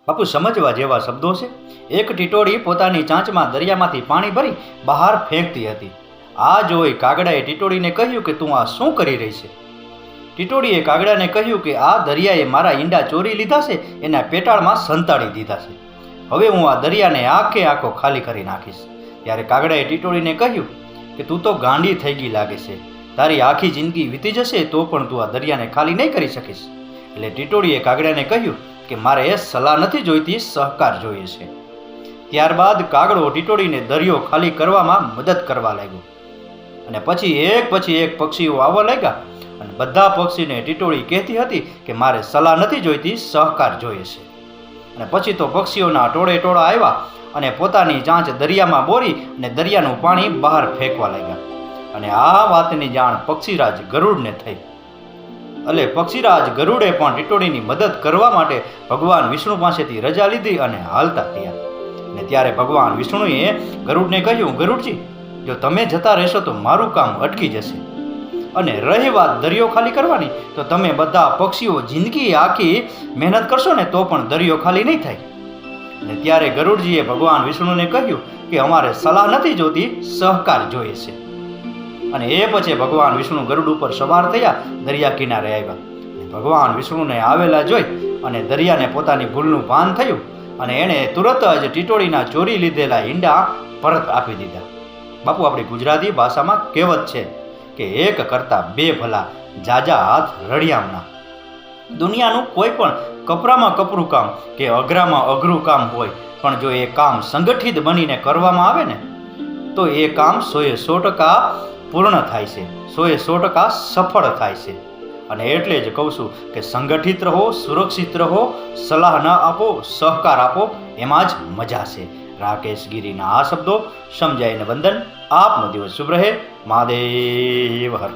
બાપુ સમજવા જેવા શબ્દો છે. એક ટીટોળી પોતાની ચાંચમાં દરિયામાંથી પાણી ભરી બહાર ફેંકતી હતી. આ જોઈ કાગડાએ ટીટોળીને કહ્યું કે તું આ શું કરી રહી છે? ટીટોળીએ કાગડાને કહ્યું કે આ દરિયાએ મારા ઈંડા ચોરી લીધા છે, એના પેટાળમાં સંતાડી દીધા છે. હવે હું આ દરિયાને આખે આખો ખાલી કરી નાખીશ. ત્યારે કાગડાએ ટીટોળીને કહ્યું કે તું તો ગાંડી થઈ ગઈ લાગે છે. તારી આખી જિંદગી વીતી જશે તો પણ તું આ દરિયાને ખાલી નહીં કરી શકીશ. એટલે ટીટોળીએ કાગડાને કહ્યું કે મારે એ સલાહ નથી જોઈતી, સહકાર જોઈએ છે. ત્યારબાદ કાગડો ટીટોળીને દરિયો ખાલી કરવામાં મદદ કરવા લાગ્યો. અને પછી એક પક્ષીઓ આવવા લાગ્યા અને બધા પક્ષીને ટીટોળી કહેતી હતી કે મારે સલાહ નથી જોઈતી, સહકાર જોઈએ છે. અને પછી તો પક્ષીઓના ટોળે ટોળા આવ્યા અને પોતાની ચાંચ દરિયામાં બોરી અને દરિયાનું પાણી બહાર ફેંકવા લાગ્યા. અને આ વાતની જાણ પક્ષીરાજ ગરુડને થઈ. એટલે પક્ષીરાજ ગરુડે પણ ટીટોળીની મદદ કરવા માટે ભગવાન વિષ્ણુ પાસેથી રજા લીધી અને હાલતા થયા. અને ત્યારે ભગવાન વિષ્ણુએ ગરુડને કહ્યું, ગરુડજી, જો તમે જતા રહેશો તો મારું કામ અટકી જશે. અને રહી વાત દરિયો ખાલી કરવાની, તો તમે બધા પક્ષીઓ જિંદગી આખી મહેનત કરશો ને તો પણ દરિયો ખાલી નહીં થાય. અને ત્યારે ગરુડજીએ ભગવાન વિષ્ણુને કહ્યું કે અમારે સલાહ નથી જોતી, સહકાર જોઈએ છે. અને એ પછી ભગવાન વિષ્ણુ ગરુડ ઉપર સવાર થયા, દરિયા કિનારે આવ્યા. ભગવાન વિષ્ણુને આવેલા જોઈ અને દરિયાને પોતાની ભૂલનું ભાન થયું અને એણે તુરત જ ટીટોળીના ચોરી લીધેલા ઈંડા પરત આપી દીધા. બાપુ, આપણી ગુજરાતી ભાષામાં કહેવત છે કે એક કરતા બે ભલા, જાજા હાથ રળિયામણા. દુનિયાનું કોઈ પણ કપરામાં કપરું કામ કે અઘરામાં અઘરું કામ હોય, પણ જો એ કામ સંગઠિત બનીને કરવામાં આવે ને તો એ કામ 100% પૂર્ણ થાય છે, 100% સફળ થાય છે. અને એટલે જ કહું છું કે સંગઠિત રહો, સુરક્ષિત રહો, સલાહ ન આપો, સહકાર આપો, એમાં જ મજા છે. રાકેશ ગીરીના આ શબ્દો સમજાઈને વંદન. આપનો દિવસ શુભ રહે. મહાદેવ હર.